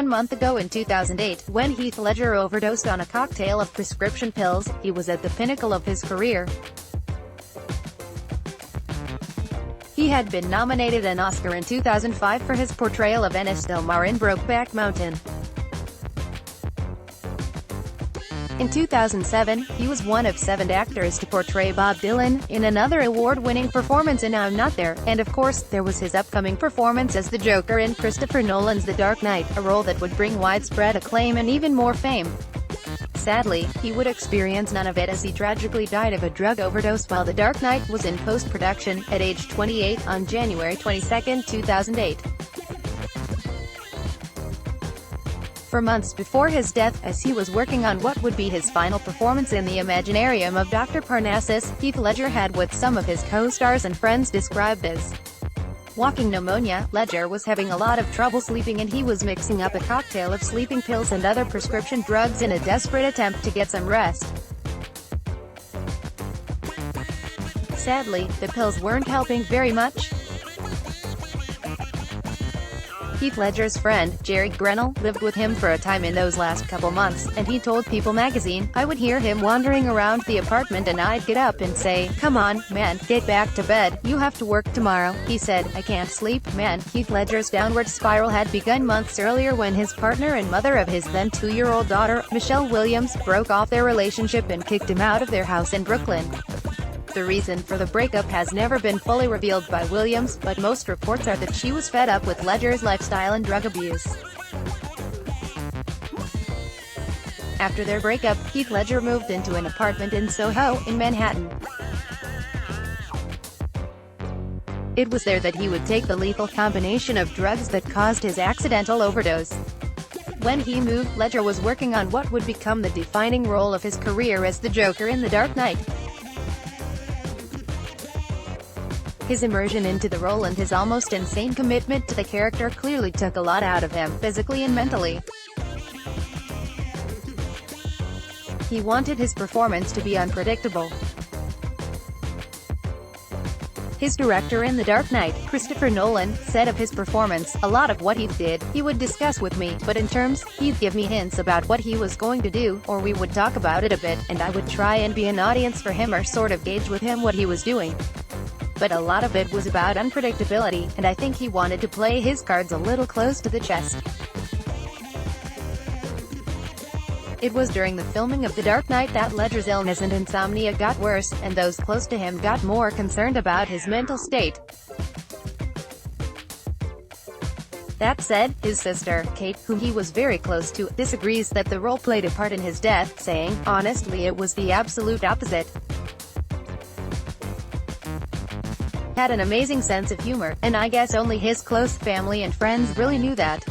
1 month ago in 2008, when Heath Ledger overdosed on a cocktail of prescription pills. He was at the pinnacle of his career. He had been nominated an Oscar in 2005 for his portrayal of Ennis Del Mar in Brokeback Mountain. In 2007, he was one of 7 actors to portray Bob Dylan, in another award-winning performance in I'm Not There, and of course, there was his upcoming performance as the Joker in Christopher Nolan's The Dark Knight, a role that would bring widespread acclaim and even more fame. Sadly, he would experience none of it as he tragically died of a drug overdose while The Dark Knight was in post-production, at age 28, on January 22, 2008. For months before his death, as he was working on what would be his final performance in the Imaginarium of Dr. Parnassus, Heath Ledger had what some of his co-stars and friends described as walking pneumonia. Ledger was having a lot of trouble sleeping and he was mixing up a cocktail of sleeping pills and other prescription drugs in a desperate attempt to get some rest. Sadly, the pills weren't helping very much. Heath Ledger's friend, Jerry Grenell, lived with him for a time in those last couple months, and he told People magazine, "I would hear him wandering around the apartment and I'd get up and say, 'Come on, man, get back to bed, you have to work tomorrow.'" He said, "I can't sleep, man." Heath Ledger's downward spiral had begun months earlier when his partner and mother of his then 2-year-old daughter, Michelle Williams, broke off their relationship and kicked him out of their house in Brooklyn. The reason for the breakup has never been fully revealed by Williams, but most reports are that she was fed up with Ledger's lifestyle and drug abuse. After their breakup, Heath Ledger moved into an apartment in Soho, in Manhattan. It was there that he would take the lethal combination of drugs that caused his accidental overdose. When he moved, Ledger was working on what would become the defining role of his career as the Joker in The Dark Knight. His immersion into the role and his almost insane commitment to the character clearly took a lot out of him, physically and mentally. He wanted his performance to be unpredictable. His director in The Dark Knight, Christopher Nolan, said of his performance, "A lot of what he did, he would discuss with me, but in terms, he'd give me hints about what he was going to do, or we would talk about it a bit, and I would try and be an audience for him or sort of gauge with him what he was doing. But a lot of it was about unpredictability, and I think he wanted to play his cards a little close to the chest." It was during the filming of The Dark Knight that Ledger's illness and insomnia got worse, and those close to him got more concerned about his mental state. That said, his sister, Kate, whom he was very close to, disagrees that the role played a part in his death, saying, "Honestly, it was the absolute opposite. Had an amazing sense of humor, and I guess only his close family and friends really knew that.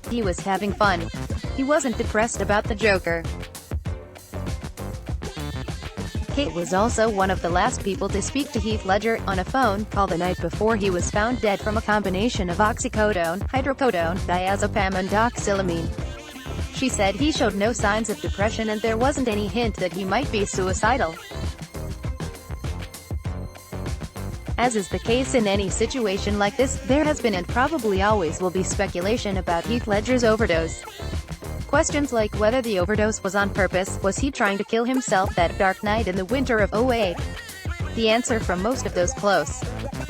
He was having fun. He wasn't depressed about the Joker." Kate was also one of the last people to speak to Heath Ledger on a phone call the night before he was found dead from a combination of oxycodone, hydrocodone, diazepam and doxylamine. She said he showed no signs of depression and there wasn't any hint that he might be suicidal. As is the case in any situation like this, there has been and probably always will be speculation about Heath Ledger's overdose. Questions like whether the overdose was on purpose, was he trying to kill himself that dark night in the winter of '08? The answer from most of those close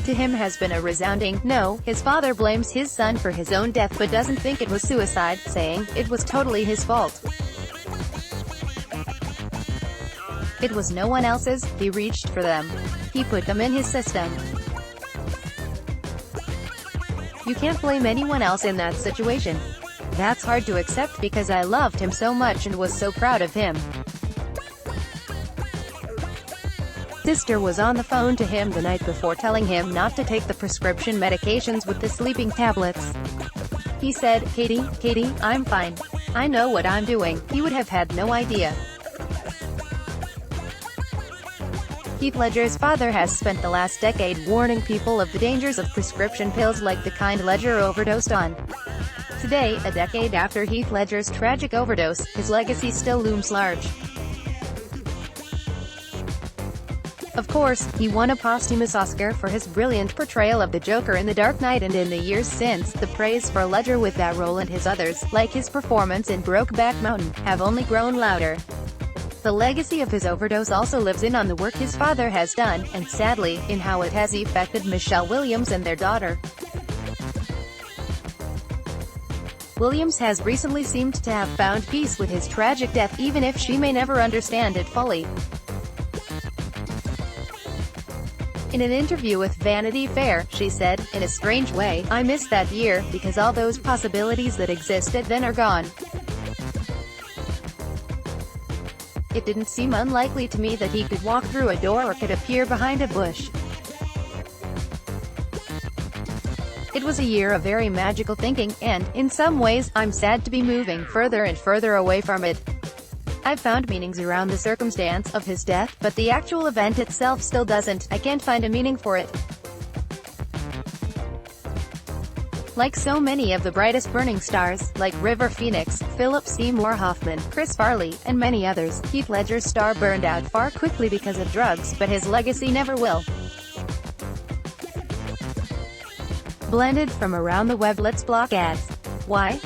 to him has been a resounding no. His father blames his son for his own death but doesn't think it was suicide, saying, "It was totally his fault. It was no one else's, he reached for them. He put them in his system." You can't blame anyone else in that situation. That's hard to accept because I loved him so much and was so proud of him. Sister was on the phone to him the night before telling him not to take the prescription medications with the sleeping tablets. He said, Katie, I'm fine. I know what I'm doing." He would have had no idea. Heath Ledger's father has spent the last decade warning people of the dangers of prescription pills like the kind Ledger overdosed on. Today, a decade after Heath Ledger's tragic overdose, his legacy still looms large. Of course, he won a posthumous Oscar for his brilliant portrayal of the Joker in The Dark Knight, and in the years since, the praise for Ledger with that role and his others, like his performance in Brokeback Mountain, have only grown louder. The legacy of his overdose also lives in on the work his father has done, and sadly, in how it has affected Michelle Williams and their daughter. Williams has recently seemed to have found peace with his tragic death, even if she may never understand it fully. In an interview with Vanity Fair, she said, "In a strange way, I miss that year, because all those possibilities that existed then are gone. It didn't seem unlikely to me that he could walk through a door or could appear behind a bush. It was a year of very magical thinking, and, in some ways, I'm sad to be moving further and further away from it. I've found meanings around the circumstance of his death, but the actual event itself still doesn't. I can't find a meaning for it." Like so many of the brightest burning stars, like River Phoenix, Philip Seymour Hoffman, Chris Farley, and many others, Heath Ledger's star burned out far quickly because of drugs, but his legacy never will. Blended from around the web. Let's block ads. Why?